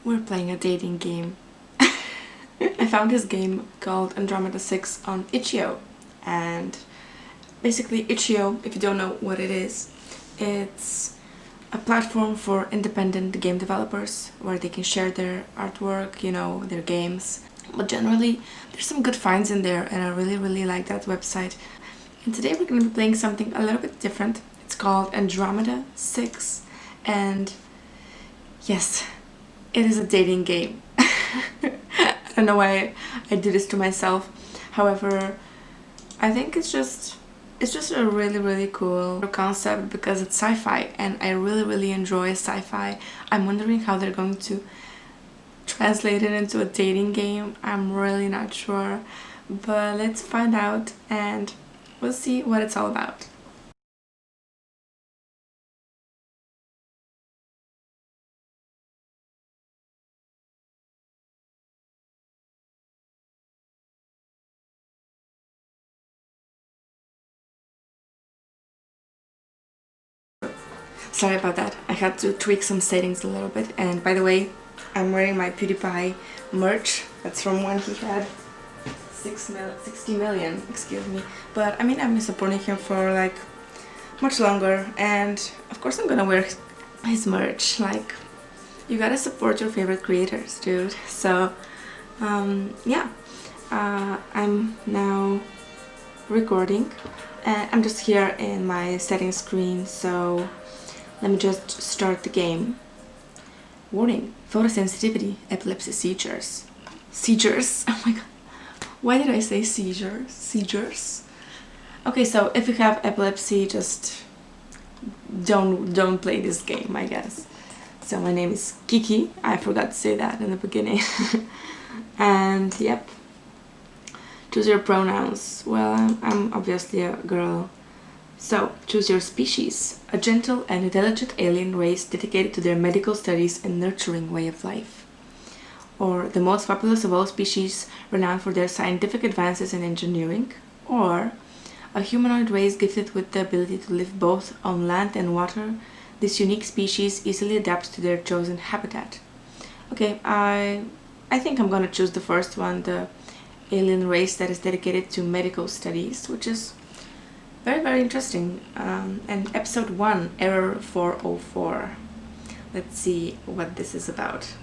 We're playing a dating game. I found this game called Andromeda 6 on itch.io, and basically itch.io, if you don't know what it is, it's a platform for independent game developers where they can share their artwork, you know, their games. But generally, there's some good finds in there, and I really like that website. And today we're going to be playing something a little bit different. It's called Andromeda 6, and yes, it is a dating game. I don't know why I do this to myself. However, I think it's just a really cool concept because it's sci-fi, and I really enjoy sci-fi. I'm wondering how they're going to translate it into a dating game. I'm really not sure, but let's find out and we'll see what it's all about. Sorry about that, I had to tweak some settings a little bit. And by the way, I'm wearing my PewDiePie merch. That's from when he had 60 million, excuse me. But I mean, I've been supporting him for like much longer, and of course I'm gonna wear his merch. Like, you gotta support your favorite creators, dude. So yeah, I'm now recording, and I'm just here in my settings screen, so let me just start the game. Warning: photosensitivity, epilepsy, seizures. Seizures? Oh my god. Why did I say seizures? Seizures? Okay, so if you have epilepsy, just don't play this game, I guess. So my name is Kiki. I forgot to say that in the beginning. And yep. Choose your pronouns. Well, I'm obviously a girl. So, choose your species. A gentle and intelligent alien race dedicated to their medical studies and nurturing way of life. Or the most populous of all species, renowned for their scientific advances in engineering. Or a humanoid race gifted with the ability to live both on land and water. This unique species easily adapts to their chosen habitat. Okay, I think I'm gonna choose the first one, the alien race that is dedicated to medical studies, which is very interesting. And episode 1, error 404. Let's see what this is about.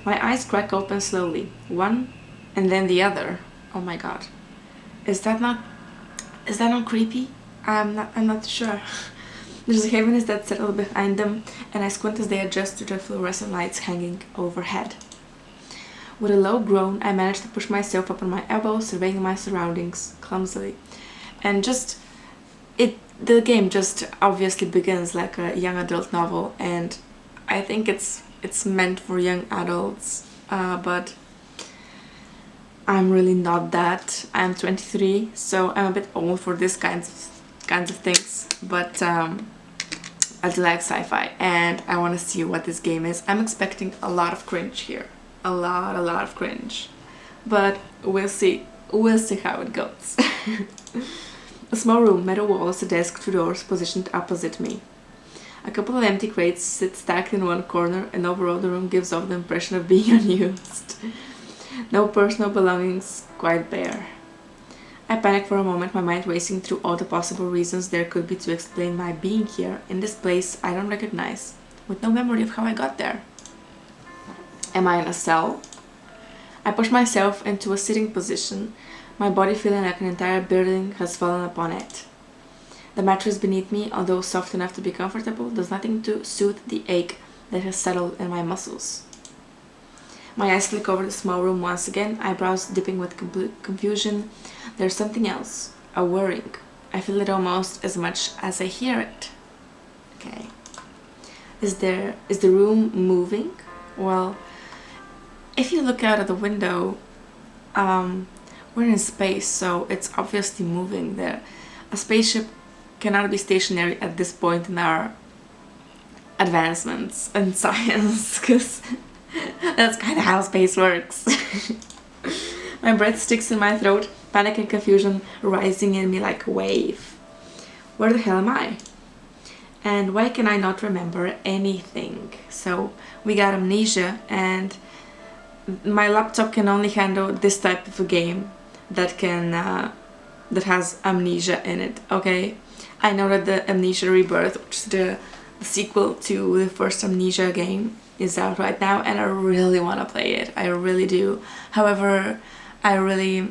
My eyes crack open slowly, one and then the other. Oh my god, is that not creepy? I'm not sure. There's a heaviness that settled behind them, and I squint as they adjust to the fluorescent lights hanging overhead. With a low groan, I manage to push myself up on my elbow, surveying my surroundings clumsily. And the game just obviously begins like a young adult novel, and I think it's meant for young adults, but I'm really not that. I'm 23, so I'm a bit old for this kinds of things, but I do like sci-fi, and I want to see what this game is. I'm expecting a lot of cringe here, a lot of cringe, but we'll see how it goes. A small room, metal walls, a desk, 2 doors positioned opposite me. A couple of empty crates sit stacked in one corner, and overall the room gives off the impression of being unused. No personal belongings, quite bare. I panic for a moment, my mind racing through all the possible reasons there could be to explain my being here, in this place I don't recognize, with no memory of how I got there. Am I in a cell? I push myself into a sitting position, my body feeling like an entire building has fallen upon it. The mattress beneath me, although soft enough to be comfortable, does nothing to soothe the ache that has settled in my muscles. My eyes flick over the small room once again, eyebrows dipping with confusion. There's something else, a whirring. I feel it almost as much as I hear it. Okay. Is the room moving? Well, if you look out of the window, we're in space, so it's obviously moving there. A spaceship cannot be stationary at this point in our advancements in science, because that's kind of how space works. My breath sticks in my throat, panic and confusion rising in me like a wave. Where the hell am I? And why can I not remember anything? So we got amnesia, and my laptop can only handle this type of a game that can that has amnesia in it. Okay, I know that the Amnesia Rebirth, which is the sequel to the first Amnesia game, is out right now, and I really want to play it. I really do. However, I really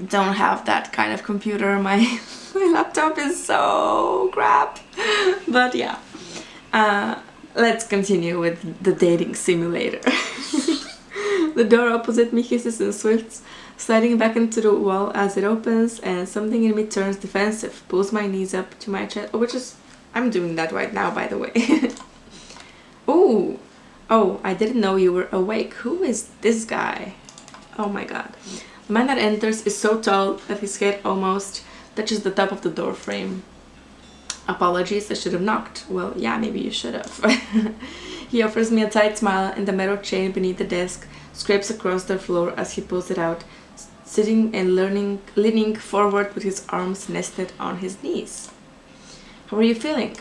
don't have that kind of computer. My laptop is so crap. But yeah, let's continue with the dating simulator. The door opposite me hisses and swifts, sliding back into the wall as it opens, and something in me turns defensive, pulls my knees up to my chest, which is, I'm doing that right now, by the way. Ooh, oh, I didn't know you were awake. Who is this guy? Oh my god. The man that enters is so tall that his head almost touches the top of the door frame. Apologies, I should have knocked. Well, yeah, maybe you should have. He offers me a tight smile, and the metal chain beneath the desk scrapes across the floor as he pulls it out, sitting and leaning forward with his arms nested on his knees. How are you feeling?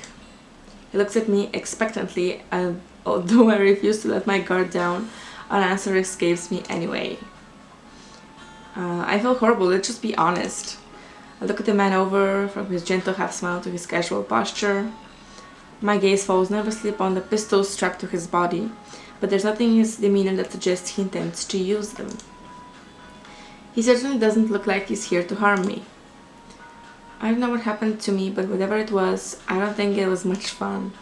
He looks at me expectantly, and although I refuse to let my guard down, an answer escapes me anyway. I feel horrible, let's just be honest. I look at the man over, from his gentle half-smile to his casual posture. My gaze falls nervously upon the pistols strapped to his body, but there's nothing in his demeanor that suggests he intends to use them. He certainly doesn't look like he's here to harm me. I don't know what happened to me, but whatever it was, I don't think it was much fun.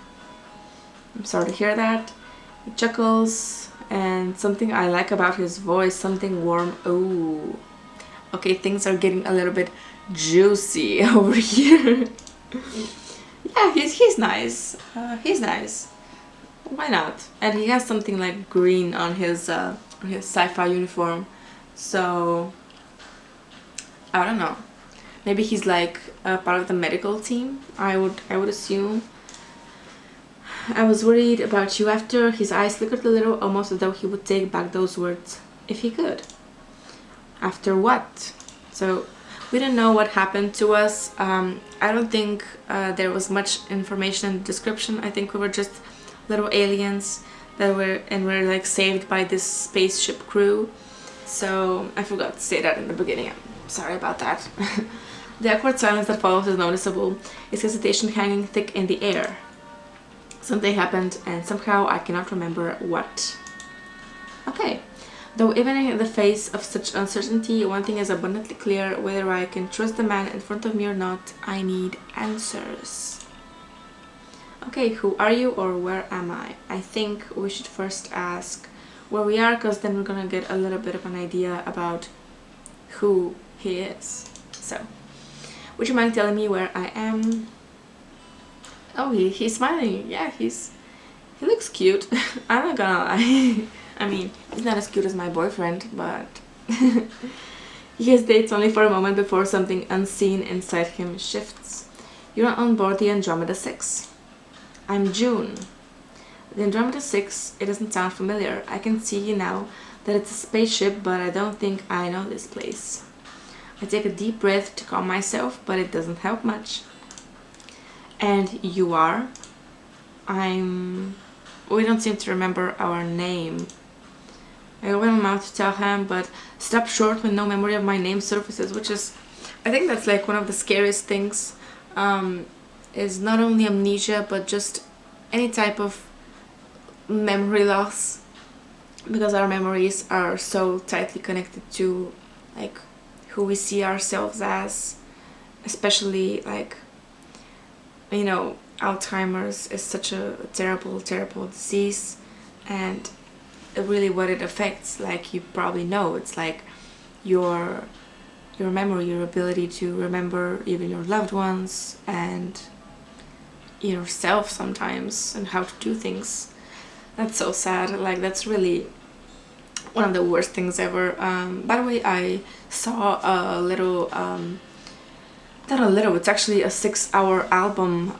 I'm sorry to hear that. He chuckles, and something I like about his voice, something warm. Ooh. Okay, things are getting a little bit juicy over here. Yeah, he's nice. He's nice. Why not? And he has something like green on his sci-fi uniform. So I don't know. Maybe he's like part of the medical team. I would assume. I was worried about you after. His eyes flickered a little, almost as though he would take back those words if he could. After what? So we don't know what happened to us. I don't think there was much information in the description. I think we were just little aliens that were like saved by this spaceship crew. So I forgot to say that in the beginning. I'm sorry about that. The awkward silence that follows is noticeable, his hesitation hanging thick in the air. Something happened, and somehow I cannot remember what. Okay. Though even in the face of such uncertainty, one thing is abundantly clear: whether I can trust the man in front of me or not, I need answers. Okay, who are you, or where am I? I think we should first ask where we are, because then we're gonna get a little bit of an idea about who he is. So, would you mind telling me where I am? Oh, he's smiling. Yeah, he looks cute. I'm not gonna lie. I mean, he's not as cute as my boyfriend, but he hesitates only for a moment before something unseen inside him shifts. You're on board the Andromeda Six. I'm June. The Andromeda Six, it doesn't sound familiar. I can see now that it's a spaceship, but I don't think I know this place. I take a deep breath to calm myself, but it doesn't help much. And you are? We don't seem to remember our name. I open my mouth to tell him, but stop short when no memory of my name surfaces, which is, I think that's like one of the scariest things, is not only amnesia, but just any type of memory loss, because our memories are so tightly connected to like who we see ourselves as, especially like, you know, Alzheimer's is such a terrible, terrible disease, and really what it affects, like you probably know, it's like your memory, your ability to remember even your loved ones and yourself sometimes, and how to do things. That's so sad. Like, that's really one of the worst things ever. By the way, I saw a little not a little, it's actually a 6-hour album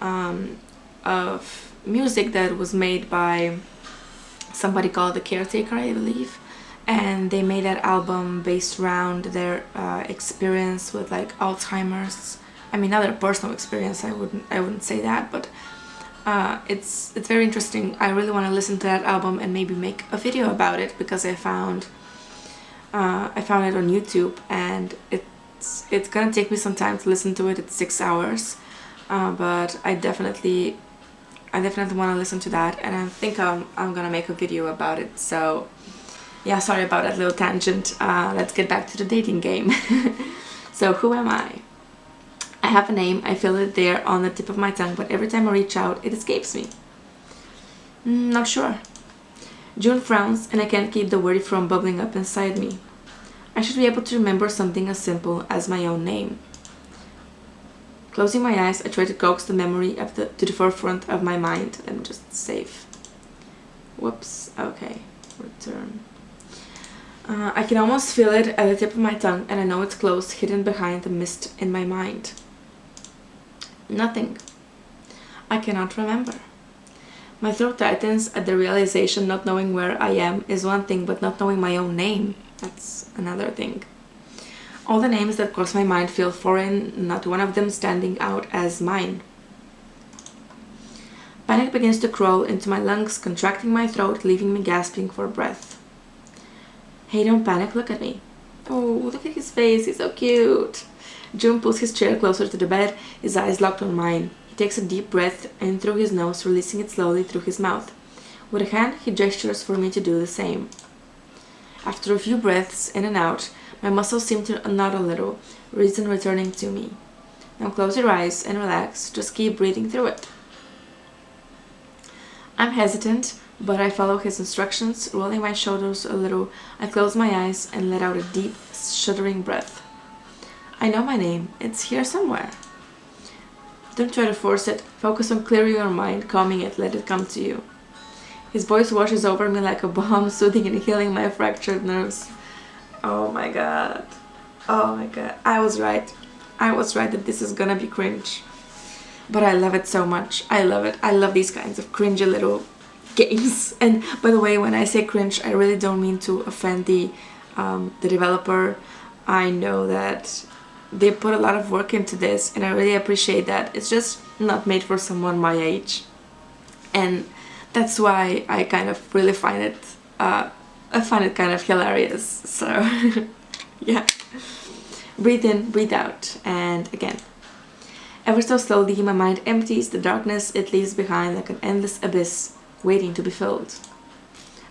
of music that was made by somebody called The Caretaker, I believe, and they made that album based around their experience with like Alzheimer's I mean, not a personal experience, I wouldn't say that, but it's very interesting. I really want to listen to that album and maybe make a video about it, because I found it on YouTube, and it's gonna take me some time to listen to it. It's 6 hours, but I definitely want to listen to that, and I think I'm gonna make a video about it. So yeah, sorry about that little tangent. Let's get back to the dating game. So who am I? I have a name. I feel it there on the tip of my tongue, but every time I reach out, it escapes me. Not sure. June frowns, and I can't keep the word from bubbling up inside me. I should be able to remember something as simple as my own name. Closing my eyes, I try to coax the memory up to the forefront of my mind. Let me just save. Whoops. Okay. Return. I can almost feel it at the tip of my tongue, and I know it's close, hidden behind the mist in my mind. Nothing. I cannot remember. My throat tightens at the realization not knowing where I am is one thing, but not knowing my own name, that's another thing. All the names that cross my mind feel foreign, not one of them standing out as mine. Panic begins to crawl into my lungs, contracting my throat, leaving me gasping for breath. Hey, don't panic, look at me. Oh, look at his face, he's so cute. June pulls his chair closer to the bed, his eyes locked on mine. He takes a deep breath in through his nose, releasing it slowly through his mouth. With a hand, he gestures for me to do the same. After a few breaths in and out, my muscles seem to knot a little, reason returning to me. Now close your eyes and relax, just keep breathing through it. I'm hesitant, but I follow his instructions, rolling my shoulders a little. I close my eyes and let out a deep, shuddering breath. I know my name. It's here somewhere. Don't try to force it. Focus on clearing your mind, calming it, let it come to you. His voice washes over me like a balm, soothing and healing my fractured nerves. Oh my god. Oh my god. I was right. I was right that this is gonna be cringe. But I love it so much. I love it. I love these kinds of cringy little games. And by the way, when I say cringe, I really don't mean to offend the developer. I know that they put a lot of work into this, and I really appreciate that. It's just not made for someone my age, and that's why I kind of really find it kind of hilarious. So yeah, breathe in, breathe out, and again. Ever so slowly, my mind empties the darkness it leaves behind like an endless abyss waiting to be filled.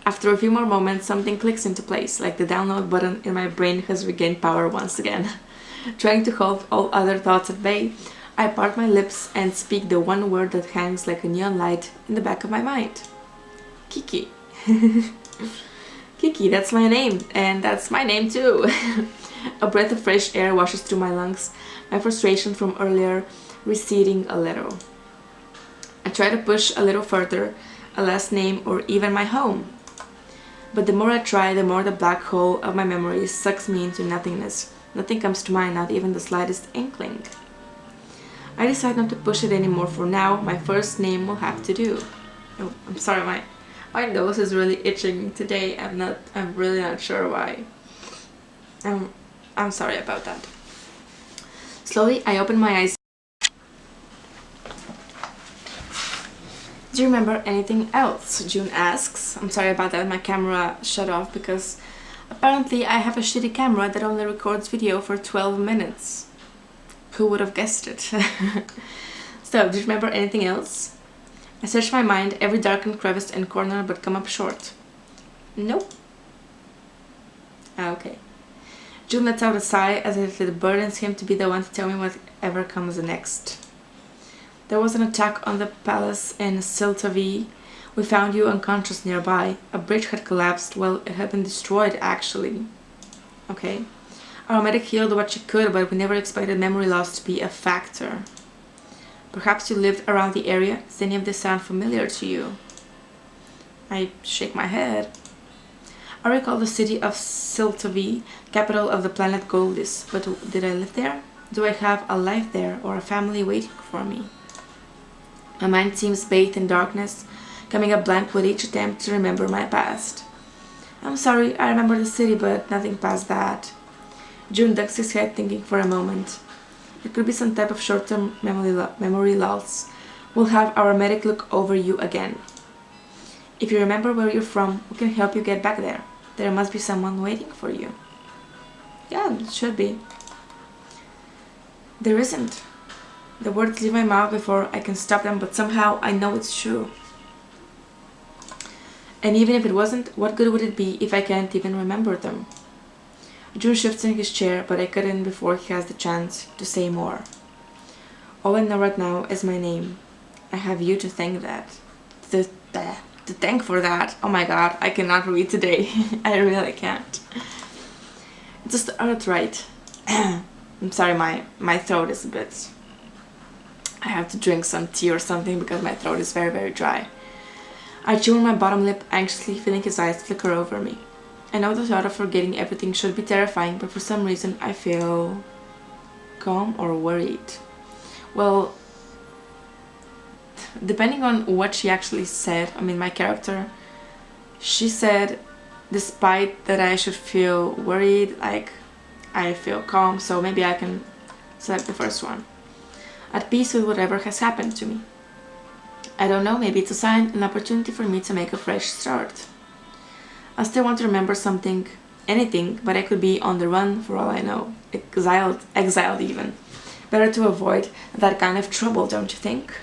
After a few more moments, something clicks into place, like the download button in my brain has regained power once again. Trying to hold all other thoughts at bay, I part my lips and speak the one word that hangs like a neon light in the back of my mind. Kiki. Kiki, that's my name, and that's my name too. A breath of fresh air washes through my lungs, my frustration from earlier receding a little. I try to push a little further, a last name or even my home. But the more I try, the more the black hole of my memories sucks me into nothingness. Nothing comes to mind, not even the slightest inkling. I decide not to push it anymore for now. My first name will have to do. Oh, I'm sorry, my nose is really itching today. I'm really not sure why. I'm sorry about that. Slowly, I open my eyes. Do you remember anything else? June asks. I'm sorry about that. My camera shut off because apparently I have a shitty camera that only records video for 12 minutes. Who would have guessed it? So, do you remember anything else? I search my mind, every darkened crevice and corner, but come up short. Nope. Okay. June lets out a sigh as if it burdens him to be the one to tell me whatever comes next. There was an attack on the palace in Siltavi. We found you unconscious nearby. A bridge had collapsed. Well, it had been destroyed, actually. Okay. Our medic healed what she could, but we never expected memory loss to be a factor. Perhaps you lived around the area. Does any of this sound familiar to you? I shake my head. I recall the city of Siltavi, capital of the planet Goldis. But did I live there? Do I have a life there or a family waiting for me? My mind seems bathed in darkness, coming up blank with each attempt to remember my past. I'm sorry, I remember the city, but nothing past that. June ducks his head, thinking for a moment. It could be some type of short-term memory loss. We'll have our medic look over you again. If you remember where you're from, we can help you get back there. There must be someone waiting for you. Yeah, it should be. There isn't. The words leave my mouth before I can stop them, but somehow I know it's true. And even if it wasn't, what good would it be if I can't even remember them? June shifts in his chair, but I cut in before he has the chance to say more. All I know right now is my name. I have you to thank to thank for that. Oh my god, I cannot read today. I really can't. It's just right. I'm sorry, my throat is a bit... I have to drink some tea or something because my throat is very, very dry. I chew on my bottom lip, anxiously feeling his eyes flicker over me. I know the thought of forgetting everything should be terrifying, but for some reason I feel calm or worried. Well, depending on what she actually said, I mean my character, she said despite that I should feel worried, like I feel calm, so maybe I can select the first one. At peace with whatever has happened to me. I don't know, maybe it's a sign, an opportunity for me to make a fresh start. I still want to remember something, anything, but I could be on the run for all I know. Exiled even. Better to avoid that kind of trouble, don't you think?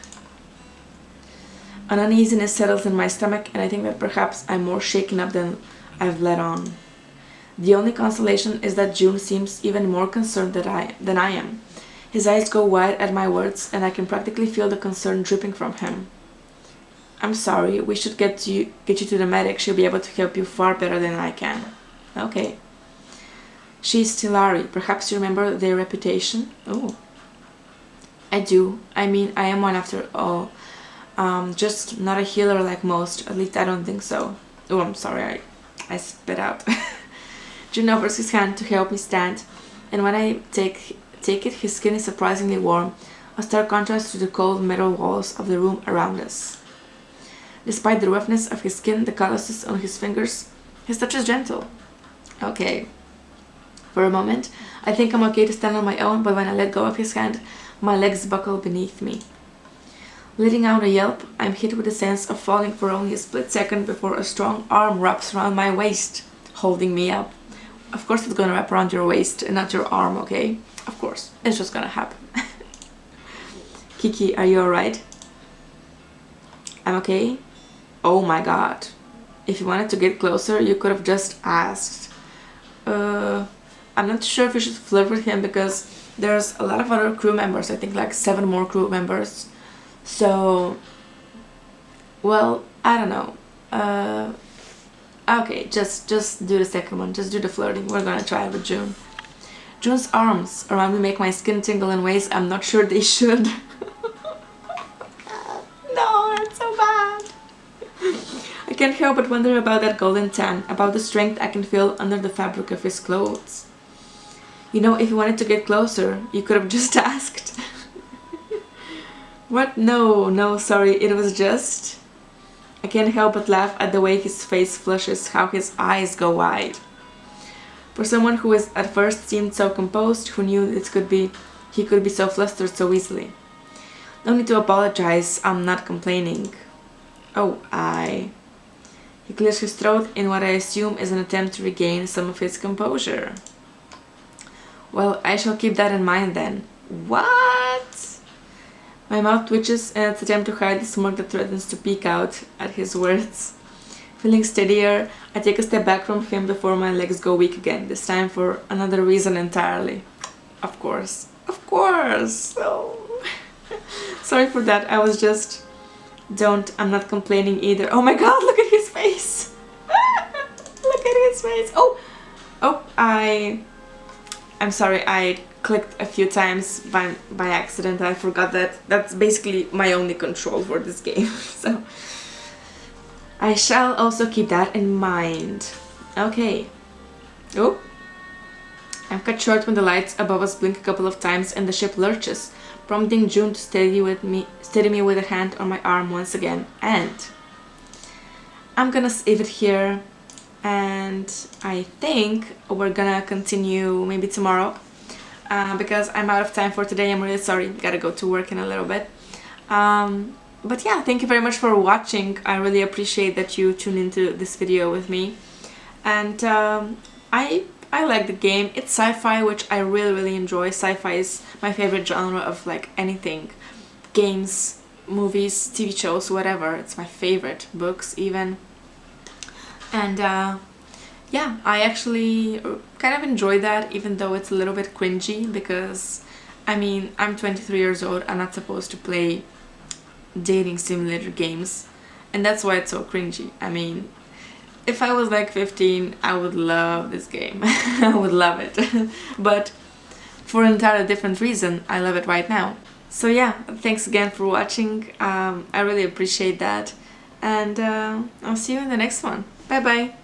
An uneasiness settles in my stomach, and I think that perhaps I'm more shaken up than I've let on. The only consolation is that June seems even more concerned than I am. His eyes go wide at my words, and I can practically feel the concern dripping from him. I'm sorry, we should get you to the medic. She'll be able to help you far better than I can. Okay. She's Tilari. Perhaps you remember their reputation? Oh. I do. I mean, I am one after all. Just not a healer like most. At least I don't think so. Oh, I'm sorry. I spit out. June offers his hand to help me stand, and when I take it, his skin is surprisingly warm, a stark contrast to the cold metal walls of the room around us. Despite the roughness of his skin, the calluses on his fingers, his touch is gentle. Okay. For a moment, I think I'm okay to stand on my own, but when I let go of his hand, my legs buckle beneath me. Letting out a yelp, I'm hit with a sense of falling for only a split second before a strong arm wraps around my waist, holding me up. Of course it's gonna wrap around your waist and not your arm, okay? Of course, it's just gonna happen. Kiki, are you alright? I'm okay? Oh my god. If you wanted to get closer, you could have just asked. I'm not sure if you should flirt with him because there's a lot of other crew members. I think like 7 more crew members. So, well, I don't know. Okay, just do the second one. Just do the flirting. We're gonna try it with June. June's arms around me make my skin tingle in ways I'm not sure they should. No, it's so bad. I can't help but wonder about that golden tan, about the strength I can feel under the fabric of his clothes. You know, if you wanted to get closer, you could have just asked. What? No, sorry, it was just... I can't help but laugh at the way his face flushes, how his eyes go wide. For someone who is at first seemed so composed, who knew he could be so flustered so easily. No need to apologize, I'm not complaining. Oh, He clears his throat in what I assume is an attempt to regain some of his composure. Well, I shall keep that in mind then. What? My mouth twitches in its attempt to hide the smirk that threatens to peek out at his words. Feeling steadier, I take a step back from him before my legs go weak again, this time for another reason entirely. Of course. Of course! Oh. Sorry for that, I was just... I'm not complaining either. Oh my god, look at his face! Look at his face! Oh, I'm sorry, I clicked a few times by accident. I forgot that that's basically my only control for this game. So I shall also keep that in mind. Okay. Oh. I'm cut short when the lights above us blink a couple of times and the ship lurches, prompting June to steady me with a hand on my arm once again. And I'm gonna save it here, and I think we're gonna continue maybe tomorrow. because I'm out of time for today. I'm really sorry, gotta go to work in a little bit. But yeah, thank you very much for watching. I really appreciate that you tune into this video with me. And I like the game. It's sci-fi, which I really enjoy. Sci-fi is my favorite genre of like anything. Games, movies, TV shows, whatever. It's my favorite. Books even. And yeah, I actually kind of enjoy that, even though it's a little bit cringy, because I mean, I'm 23 years old. I'm not supposed to play dating simulator games, and that's why it's so cringy. I mean, if I was like 15, I would love this game. I would love it. But for an entirely different reason, I love it right now. So yeah, thanks again for watching. I really appreciate that. And I'll see you in the next one. Bye bye!